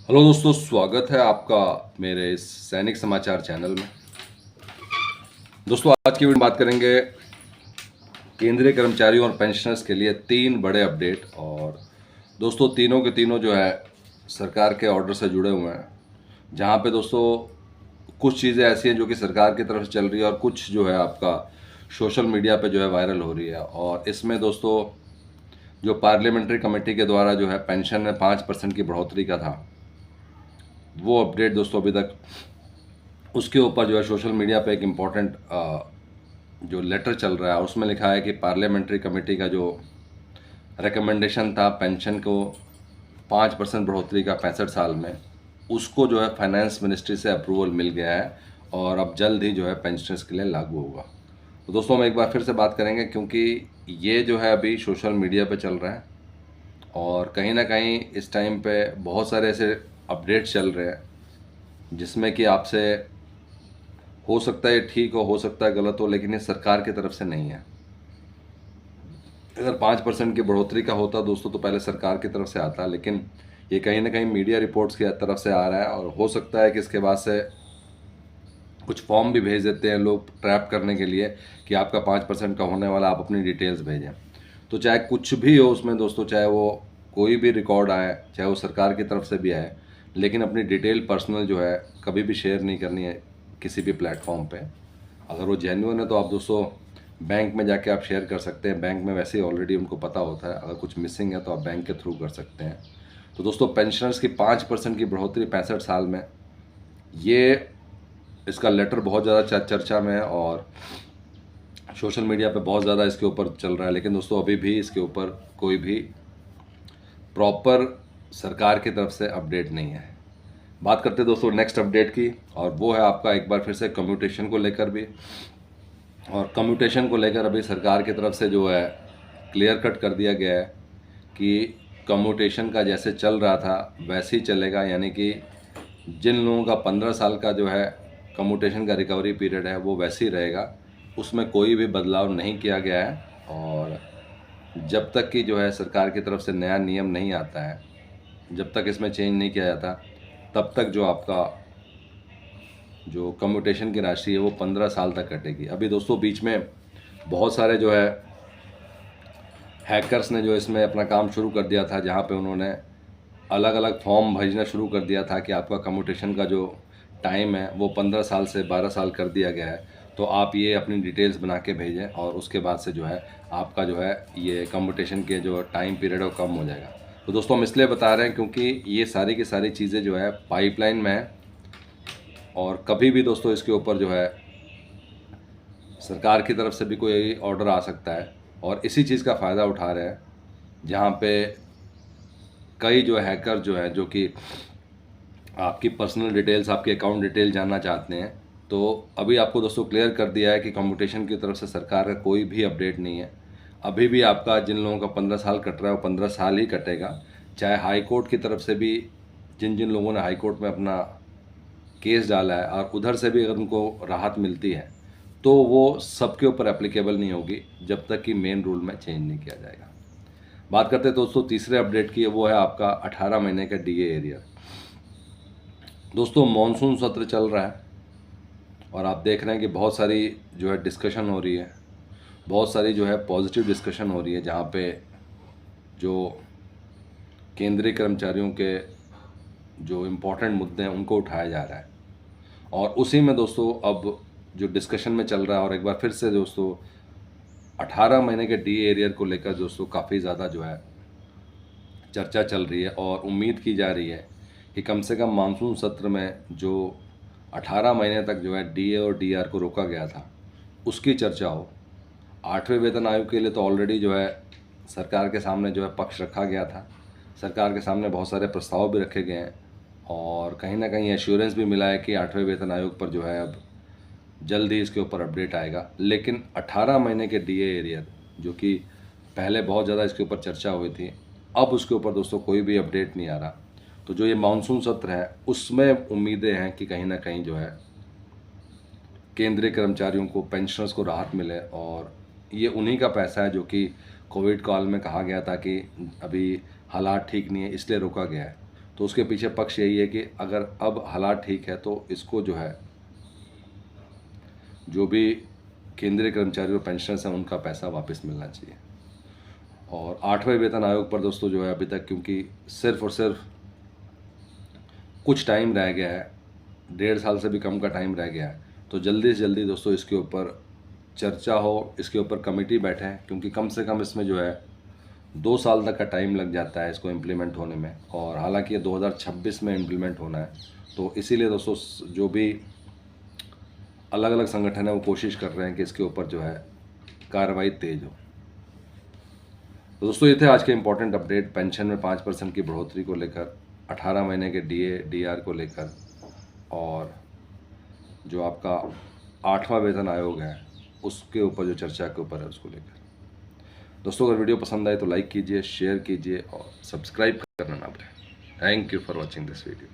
Hello दोस्तों, स्वागत है आपका मेरे इस सैनिक समाचार चैनल में। दोस्तों, आज की वीडियो में बात करेंगे केंद्रीय कर्मचारियों और पेंशनर्स के लिए 3 बड़े अपडेट। और दोस्तों, तीनों के तीनों जो है सरकार के ऑर्डर से जुड़े हुए हैं, जहाँ पे दोस्तों कुछ चीज़ें ऐसी हैं जो कि सरकार की तरफ से चल रही है और कुछ जो है आपका सोशल मीडिया पे जो है वायरल हो रही है। और इसमें दोस्तों जो पार्लियामेंट्री कमेटी के द्वारा जो है पेंशन में 5% की बढ़ोतरी का था, वो अपडेट दोस्तों अभी तक उसके ऊपर जो है सोशल मीडिया पे एक इम्पॉर्टेंट जो लेटर चल रहा है उसमें लिखा है कि पार्लियामेंट्री कमेटी का जो रिकमेंडेशन था पेंशन को 5% बढ़ोतरी का 65 साल में, उसको जो है फाइनेंस मिनिस्ट्री से अप्रूवल मिल गया है और अब जल्द ही जो है पेंशनर्स के लिए लागू होगा। तो दोस्तों, हम एक बार फिर से बात करेंगे क्योंकि ये जो है अभी सोशल मीडिया पे चल रहा है और कहीं ना कहीं इस टाइम पे बहुत सारे ऐसे अपडेट्स चल रहे हैं जिसमें कि आपसे हो सकता है ठीक हो सकता है गलत हो, लेकिन ये सरकार की तरफ से नहीं है। अगर 5% की बढ़ोतरी का होता दोस्तों तो पहले सरकार की तरफ से आता, लेकिन ये कहीं ना कहीं मीडिया रिपोर्ट्स की तरफ से आ रहा है और हो सकता है कि इसके बाद से कुछ फॉर्म भी भेज देते हैं लोग ट्रैप करने के लिए कि आपका 5% का होने वाला, आप अपनी डिटेल्स भेजें। तो चाहे कुछ भी हो उसमें दोस्तों, चाहे वो कोई भी रिकॉर्ड आए, चाहे वो सरकार की तरफ से भी आए, लेकिन अपनी डिटेल पर्सनल जो है कभी भी शेयर नहीं करनी है किसी भी प्लेटफॉर्म पे। अगर वो जेन्युइन है तो आप दोस्तों बैंक में जाके आप शेयर कर सकते हैं, बैंक में वैसे ही ऑलरेडी उनको पता होता है। अगर कुछ मिसिंग है तो आप बैंक के थ्रू कर सकते हैं। तो दोस्तों, पेंशनर्स की 5% की बढ़ोतरी 65 साल में, ये इसका लेटर बहुत ज़्यादा चर्चा में है और सोशल मीडिया पे बहुत ज़्यादा इसके ऊपर चल रहा है, लेकिन दोस्तों अभी भी इसके ऊपर कोई भी प्रॉपर सरकार की तरफ से अपडेट नहीं है। बात करते हैं दोस्तों नेक्स्ट अपडेट की, और वो है आपका एक बार फिर से कम्यूटेशन को लेकर भी। और कम्यूटेशन को लेकर अभी सरकार की तरफ से जो है क्लियर कट कर दिया गया है कि कम्यूटेशन का जैसे चल रहा था वैसे ही चलेगा, यानी कि जिन लोगों का 15 साल का जो है कम्यूटेशन का रिकवरी पीरियड है वो वैसे ही रहेगा, उसमें कोई भी बदलाव नहीं किया गया है। और जब तक कि जो है सरकार की तरफ से नया नियम नहीं आता है, जब तक इसमें चेंज नहीं किया जाता, तब तक जो आपका जो कम्यूटेशन की राशि है वो 15 साल तक कटेगी। अभी दोस्तों बीच में बहुत सारे जो है हैकर्स ने जो इसमें अपना काम शुरू कर दिया था, जहाँ पे उन्होंने अलग अलग फॉर्म भेजना शुरू कर दिया था कि आपका कम्यूटेशन का जो टाइम है वो 15 साल से 12 साल कर दिया गया है, तो आप ये अपनी डिटेल्स बना के भेजें और उसके बाद से जो है आपका जो है ये कम्यूटेशन के जो टाइम पीरियड है वो कम हो जाएगा। तो दोस्तों, हम इसलिए बता रहे हैं क्योंकि ये सारी की सारी चीज़ें जो है पाइपलाइन में है और कभी भी दोस्तों इसके ऊपर जो है सरकार की तरफ से भी कोई ऑर्डर आ सकता है। और इसी चीज़ का फ़ायदा उठा रहे हैं, जहाँ पे कई जो हैकर जो हैं जो कि आपकी पर्सनल डिटेल्स, आपकी अकाउंट डिटेल जानना चाहते हैं। तो अभी आपको दोस्तों क्लियर कर दिया है कि कम्यूटेशन की तरफ से सरकार का कोई भी अपडेट नहीं है। अभी भी आपका जिन लोगों का 15 साल कट रहा है वो 15 साल ही कटेगा, चाहे हाई कोर्ट की तरफ से भी जिन जिन लोगों ने हाई कोर्ट में अपना केस डाला है और उधर से भी अगर उनको राहत मिलती है तो वो सबके ऊपर एप्लीकेबल नहीं होगी जब तक कि मेन रूल में चेंज नहीं किया जाएगा। बात करते हैं दोस्तों तीसरे अपडेट की, वो है आपका 18 महीने का डीए एरियर। दोस्तों, मॉनसून सत्र चल रहा है और आप देख रहे हैं कि बहुत सारी जो है डिस्कशन हो रही है, बहुत सारी जो है पॉजिटिव डिस्कशन हो रही है, जहाँ पे जो केंद्रीय कर्मचारियों के जो इम्पोर्टेंट मुद्दे हैं उनको उठाया जा रहा है। और उसी में दोस्तों अब जो डिस्कशन में चल रहा है, और एक बार फिर से दोस्तों 18 महीने के डी एरियर को लेकर दोस्तों काफ़ी ज़्यादा जो है चर्चा चल रही है और उम्मीद की जा रही है कि कम से कम मानसून सत्र में जो 18 महीने तक जो है डीए और डीआर को रोका गया था उसकी चर्चा हो। 8वें वेतन आयोग के लिए तो ऑलरेडी जो है सरकार के सामने जो है पक्ष रखा गया था, सरकार के सामने बहुत सारे प्रस्ताव भी रखे गए हैं और कहीं ना कहीं एश्योरेंस भी मिला है कि 8वें वेतन आयोग पर जो है अब जल्द ही इसके ऊपर अपडेट आएगा। लेकिन 18 महीने के डीए एरियर जो कि पहले बहुत ज़्यादा इसके ऊपर चर्चा हुई थी, अब उसके ऊपर दोस्तों कोई भी अपडेट नहीं आ रहा। तो जो ये मानसून सत्र है उसमें उम्मीदें हैं कि कहीं ना कहीं जो है केंद्रीय कर्मचारियों को, पेंशनर्स को राहत मिले। और ये उन्हीं का पैसा है जो कि कोविड काल में कहा गया था कि अभी हालात ठीक नहीं है इसलिए रोका गया है। तो उसके पीछे पक्ष यही है कि अगर अब हालात ठीक है तो इसको जो है, जो भी केंद्रीय कर्मचारी और पेंशनर्स हैं उनका पैसा वापस मिलना चाहिए। और 8वें वेतन आयोग पर दोस्तों जो है अभी तक, क्योंकि सिर्फ और सिर्फ कुछ टाइम रह गया है, 1.5 साल से भी कम का टाइम रह गया है, तो जल्दी से जल्दी दोस्तों इसके ऊपर चर्चा हो, इसके ऊपर कमेटी बैठे, क्योंकि कम से कम इसमें जो है 2 साल तक का टाइम लग जाता है इसको इम्प्लीमेंट होने में, और हालांकि ये 2026 में इम्प्लीमेंट होना है। तो इसीलिए दोस्तों जो भी अलग अलग संगठन है वो कोशिश कर रहे हैं कि इसके ऊपर जो है कार्रवाई तेज हो। तो दोस्तों ये थे आज के इम्पोर्टेंट अपडेट पेंशन में 5% की बढ़ोतरी को लेकर, 18 महीने के DA/DR को लेकर, और जो आपका 8वां वेतन आयोग है उसके ऊपर जो चर्चा के ऊपर है उसको लेकर। दोस्तों अगर वीडियो पसंद आए तो लाइक कीजिए, शेयर कीजिए और सब्सक्राइब करना ना भूलें। Thank you for watching this video.